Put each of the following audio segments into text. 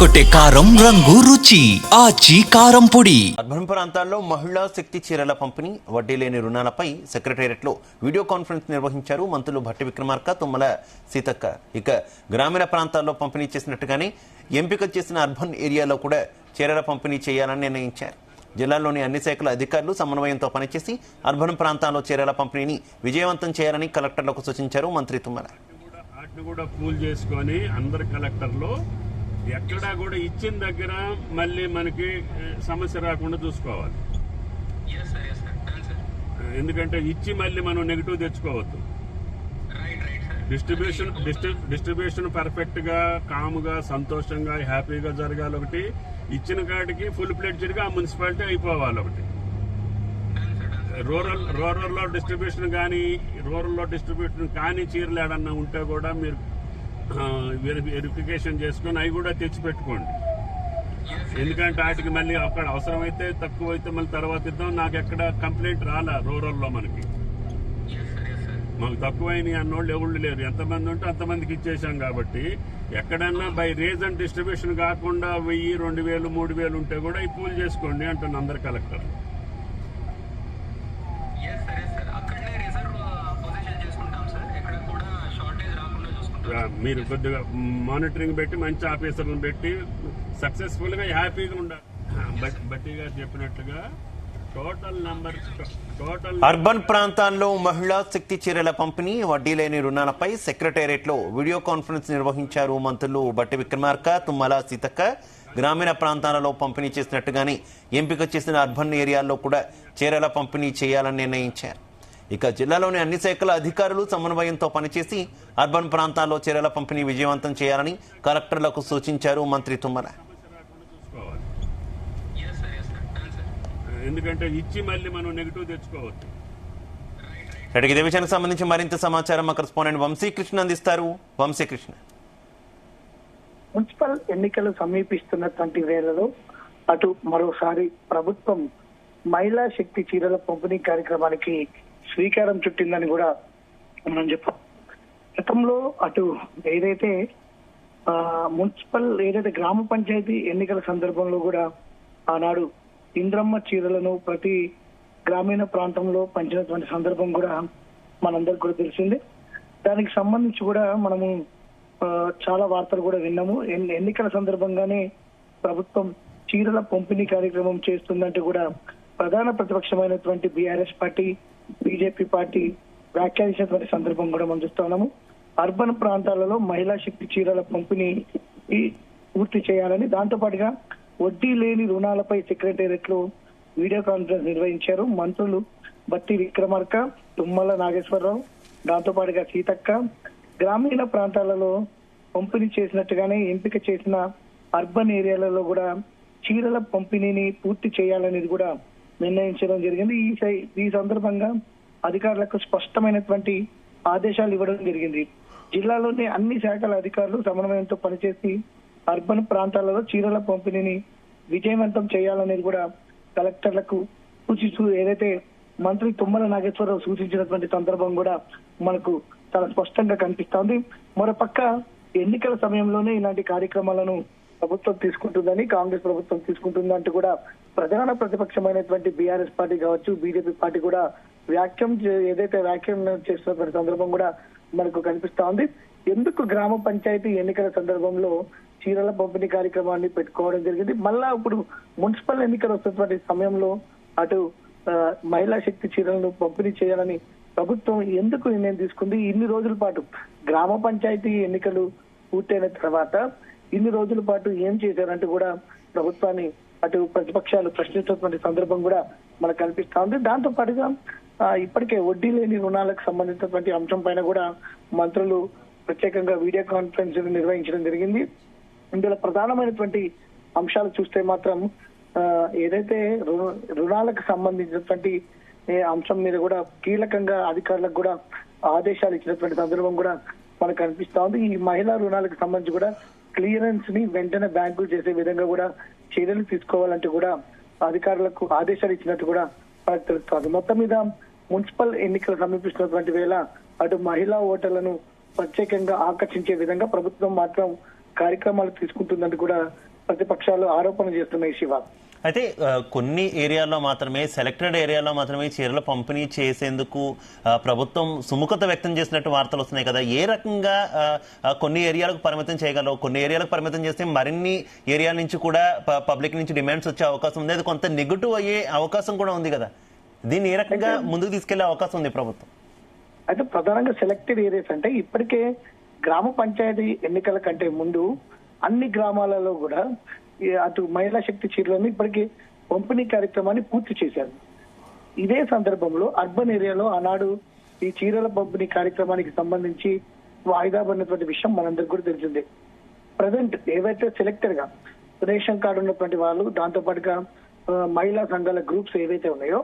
అదరగొట్టే కారం రంగు రుచి ఆచి కారం పొడి. అర్బన్ ప్రాంతాల్లో మహిళా శక్తి చీరల పంపిణీ, వడ్డీ లేని రుణాలపై సెక్రటేరియట్లో వీడియో కాన్ఫరెన్స్ నిర్వహించారు మంత్రులు భట్టి విక్రమార్క, తుమ్మల సీతక్క. ఇక గ్రామీణ ప్రాంతాల్లో పంపిణీ చేసినట్టుగానే ఎంపిక చేసిన అర్బన్ ఏరియాలో కూడా చీరల పంపిణీ చేయాలని నిర్ణయించారు. జిల్లాలోని అన్ని శాఖల అధికారులు సమన్వయంతో పనిచేసి అర్బన్ ప్రాంతాల్లో చీరల పంపిణీని విజయవంతం చేయాలని కలెక్టర్లకు సూచించారు మంత్రి తుమ్మల. కూడా పూల్ చేసుకొని అందరు కలెక్టర్లు ఎక్కడా కూడా ఇచ్చిన దగ్గర మళ్ళీ మనకి సమస్య రాకుండా చూసుకోవాలి. ఎందుకంటే ఇచ్చి మళ్ళీ మనం నెగిటివ్ తెచ్చుకోవద్దు. డిస్ట్రిబ్యూషన్ పర్ఫెక్ట్ గా, కామ్ గా, సంతోషంగా, హ్యాపీగా జరగాలి. ఒకటి ఇచ్చిన కాడికి ఫుల్ ప్లేడ్జ్డ్ గా మున్సిపాలిటీ అయిపోవాలి. ఒకటి రూరల్లో డిస్ట్రిబ్యూషన్ కానీ చీరలు ఏడన్నా ఉంటే కూడా మీరు వెరిఫికేషన్ చేసుకొని అవి కూడా తెచ్చిపెట్టుకోండి. ఎందుకంటే వాటికి మళ్ళీ అక్కడ అవసరమైతే తక్కువ అయితే మళ్ళీ తర్వాత ఇద్దాం. నాకు ఎక్కడ కంప్లైంట్ రాలా రూరల్లో. మాకు తక్కువైన అన్నోళ్ళు ఎవరు లేరు. ఎంతమంది ఉంటే అంతమందికి ఇచ్చేసాం. కాబట్టి ఎక్కడన్నా బై రీజన్ డిస్ట్రిబ్యూషన్ కాకుండా 1000, 2000, 3000 ఉంటే కూడా ఈ పూల్ చేసుకోండి అంటున్న అందరు కలెక్టర్. మీరు కొద్దిగా మానిటరింగ్ పెట్టి మంచి ఆఫీసర్లను పెట్టి సక్సెస్ఫుల్ గా హ్యాపీగా ఉండాలి. బట్టి గారు చెప్పినట్లుగా అర్బన్ ప్రాంతాల్లో మహిళా శక్తి చీరల పంపిణీ, వడ్డీ లేని రుణాలపై సెక్రటేరియట్లో వీడియో కాన్ఫరెన్స్ నిర్వహించారు మంత్రులు భట్టి విక్రమార్క, తుమ్మల సీతక్క. గ్రామీణ ప్రాంతాలలో పంపిణీ చేసినట్టుగానే ఎంపిక చేసిన అర్బన్ ఏరియాల్లో కూడా చీరల పంపిణీ చేయాలని నిర్ణయించారు. ఇక జిల్లాలోని అన్ని శాఖల అధికారులు సమన్వయంతో పనిచేసి అర్బన్ ప్రాంతాల్లో చీరల పంపిణీ విజయవంతం చేయాలని కలెక్టర్లకు సూచించారు మంత్రి తుమ్మల. ఎందుకంటే ఇచ్చి మళ్ళీ మనం నెగిటివ్ తెచ్చుకోవద్దు. ఇదే విషయానికి సంబంధించి మరింత సమాచారం మా కరెస్పాండెంట్ వంశీకృష్ణ అందిస్తారు. వంశీకృష్ణ, మున్సిపల్ ఎన్నికలు సమీపిస్తున్నటువంటి వేళలో అటు మరోసారి ప్రభుత్వం మహిళా శక్తి చీరల పంపిణీ కార్యక్రమానికి శ్రీకారం చుట్టిందని కూడా మనం చెప్పాం. గతంలో అటు ఏదైతే గ్రామ పంచాయతీ ఎన్నికల సందర్భంలో కూడా ఆనాడు ఇంద్రమ్మ చీరలను ప్రతి గ్రామీణ ప్రాంతంలో పంచినటువంటి సందర్భం కూడా మనందరికి కూడా తెలిసిందే. దానికి సంబంధించి కూడా మనము చాలా వార్తలు కూడా విన్నాము. ఎన్నికల సందర్భంగానే ప్రభుత్వం చీరల పంపిణీ కార్యక్రమం చేస్తుందంటే కూడా ప్రధాన ప్రతిపక్షమైనటువంటి బీఆర్ఎస్ పార్టీ, బీజేపీ పార్టీ వ్యాఖ్యానించినటువంటి సందర్భం కూడా మనం చూస్తా ఉన్నాము. అర్బన్ ప్రాంతాలలో మహిళా శక్తి చీరల పంపిణీ పూర్తి చేయాలని, దాంతో పాటుగా వడ్డీ లేని రుణాలపై సెక్రటేరియట్ లో వీడియో కాన్ఫరెన్స్ నిర్వహించారు మంత్రులు భట్టి విక్రమార్క, తుమ్మల నాగేశ్వరరావు, దాంతో పాటుగా సీతక్క. గ్రామీణ ప్రాంతాలలో పంపిణీ చేసినట్టుగానే ఎంపిక చేసిన అర్బన్ ఏరియాలలో కూడా చీరల పంపిణీని పూర్తి చేయాలనేది కూడా నిర్ణయించడం జరిగింది. ఈ సందర్భంగా అధికారులకు స్పష్టమైనటువంటి ఆదేశాలు ఇవ్వడం జరిగింది. జిల్లాలోని అన్ని శాఖల అధికారులు సమన్వయంతో పనిచేసి అర్బన్ ప్రాంతాలలో చీరల పంపిణీని విజయవంతం చేయాలనేది కూడా కలెక్టర్లకు సూచిస్తూ ఏదైతే మంత్రి తుమ్మల నాగేశ్వరరావు సూచించినటువంటి సందర్భం కూడా మనకు చాలా స్పష్టంగా కనిపిస్తోంది. మరోపక్క ఎన్నికల సమయంలోనే ఇలాంటి కార్యక్రమాలను ప్రభుత్వం తీసుకుంటుందని, కాంగ్రెస్ ప్రభుత్వం తీసుకుంటుందంటూ కూడా ప్రధాన ప్రతిపక్షమైనటువంటి బీఆర్ఎస్ పార్టీ కావచ్చు, బీజేపీ పార్టీ కూడా వ్యాఖ్యం చేస్తున్నటువంటి సందర్భం కూడా మనకు కనిపిస్తా ఉంది. ఎందుకు గ్రామ పంచాయతీ ఎన్నికల సందర్భంలో చీరల పంపిణీ కార్యక్రమాన్ని పెట్టుకోవడం జరిగింది, మళ్ళా ఇప్పుడు మున్సిపల్ ఎన్నికలు వస్తున్నటువంటి సమయంలో అటు మహిళా శక్తి చీరలను పంపిణీ చేయాలని ప్రభుత్వం ఎందుకు నిర్ణయం తీసుకుంది? ఇన్ని రోజుల పాటు గ్రామ పంచాయతీ ఎన్నికలు పూర్తయిన తర్వాత ఇన్ని రోజుల పాటు ఏం చేశారంటూ కూడా ప్రభుత్వాన్ని అటు ప్రతిపక్షాలు ప్రశ్నిస్తున్నటువంటి సందర్భం కూడా మనకు కనిపిస్తా ఉంది. దాంతో పాటుగా ఇప్పటికే వడ్డీ లేని రుణాలకు సంబంధించినటువంటి అంశం పైన కూడా మంత్రులు ప్రత్యేకంగా వీడియో కాన్ఫరెన్స్ నిర్వహించడం జరిగింది. ఇందులో ప్రధానమైనటువంటి అంశాలు చూస్తే మాత్రం ఏదైతే రుణాలకు సంబంధించినటువంటి అంశం మీద కూడా కీలకంగా అధికారులకు కూడా ఆదేశాలు ఇచ్చినటువంటి సందర్భం కూడా మనకు కనిపిస్తా ఉంది. ఈ మహిళా రుణాలకు సంబంధించి కూడా క్లియరెన్స్ ని వెంటనే బ్యాంకులు చేసే విధంగా కూడా చర్యలు తీసుకోవాలంటూ కూడా అధికారులకు ఆదేశాలు ఇచ్చినట్టు కూడా మనకు తెలుస్తోంది. మొత్తం మీద మున్సిపల్ ఎన్నికలు సమీపిస్తున్నటువంటి వేళ అటు మహిళా ఓటర్లను ప్రత్యేకంగా ఆకర్షించే విధంగా ప్రభుత్వం మాత్రం కార్యక్రమాలు తీసుకుంటుందని కూడా ప్రతిపక్షాలు ఆరోపణ చేస్తున్నాయి శివ. అయితే కొన్ని ఏరియాల్లో మాత్రమే, సెలెక్టెడ్ ఏరియాలో మాత్రమే చీరల పంపిణీ చేసేందుకు ప్రభుత్వం సుముఖత వ్యక్తం చేసినట్టు వార్తలు వస్తున్నాయి కదా. ఏ రకంగా కొన్ని ఏరియాలకు పరిమితం చేయగలవు? కొన్ని ఏరియాలకు పరిమితం చేస్తే మరిన్ని ఏరియాల నుంచి కూడా పబ్లిక్ నుంచి డిమాండ్స్ వచ్చే అవకాశం ఉంది. అది కొంత నెగిటివ్ అయ్యే అవకాశం కూడా ఉంది కదా. దీన్ని ఏ రకంగా ముందుకు తీసుకెళ్లే అవకాశం ఉంది ప్రభుత్వం? అయితే ప్రధానంగా సెలెక్టెడ్ ఏరియాస్ అంటే ఇప్పటికే గ్రామ పంచాయతీ ఎన్నికల కంటే ముందు అన్ని గ్రామాలలో కూడా అటు మహిళా శక్తి చీరలను ఇప్పటికీ పంపిణీ కార్యక్రమాన్ని పూర్తి చేశారు. ఇదే సందర్భంలో అర్బన్ ఏరియాలో ఆనాడు ఈ చీరల పంపిణీ కార్యక్రమానికి సంబంధించి వాయిదా పడినటువంటి విషయం మనందరికీ కూడా తెలిసిందే. ప్రజెంట్ ఏవైతే సెలెక్టెడ్ గా రేషన్ కార్డు ఉన్నటువంటి వాళ్ళు, దాంతో పాటుగా మహిళా సంఘాల గ్రూప్స్ ఏవైతే ఉన్నాయో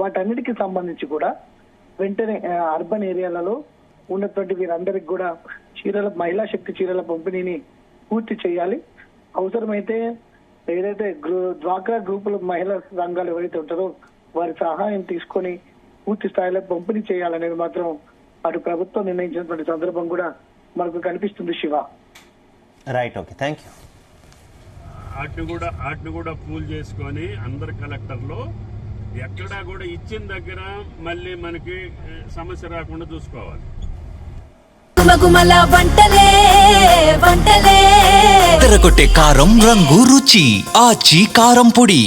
వాటన్నిటికీ సంబంధించి కూడా వెంటనే అర్బన్ ఏరియాలలో ఉన్నటువంటి వీరందరికి కూడా మహిళా శక్తి చీరల పంపిణీని పూర్తి చేయాలి. అవసరమైతే ఏదైతే డ్వాక్రా గ్రూపుల మహిళా సంఘాలు ఎవరైతే ఉంటారో వారి సహాయం తీసుకొని పూర్తి స్థాయిలో పంపిణీ చేయాలనేది మాత్రం అటు ప్రభుత్వం నిర్ణయించినటువంటి సందర్భం కూడా మనకు కనిపిస్తుంది Shiva. Right, okay, thank you. వాటిని కూడా పూల్ చేసుకొని అందరు కలెక్టర్లు ఎక్కడా కూడా ఇచ్చిన దగ్గర మళ్ళీ మనకి సమస్య రాకుండా చూసుకోవాలి. తెరకొట్టే కారం రంగు రుచి ఆచి కారం పొడి.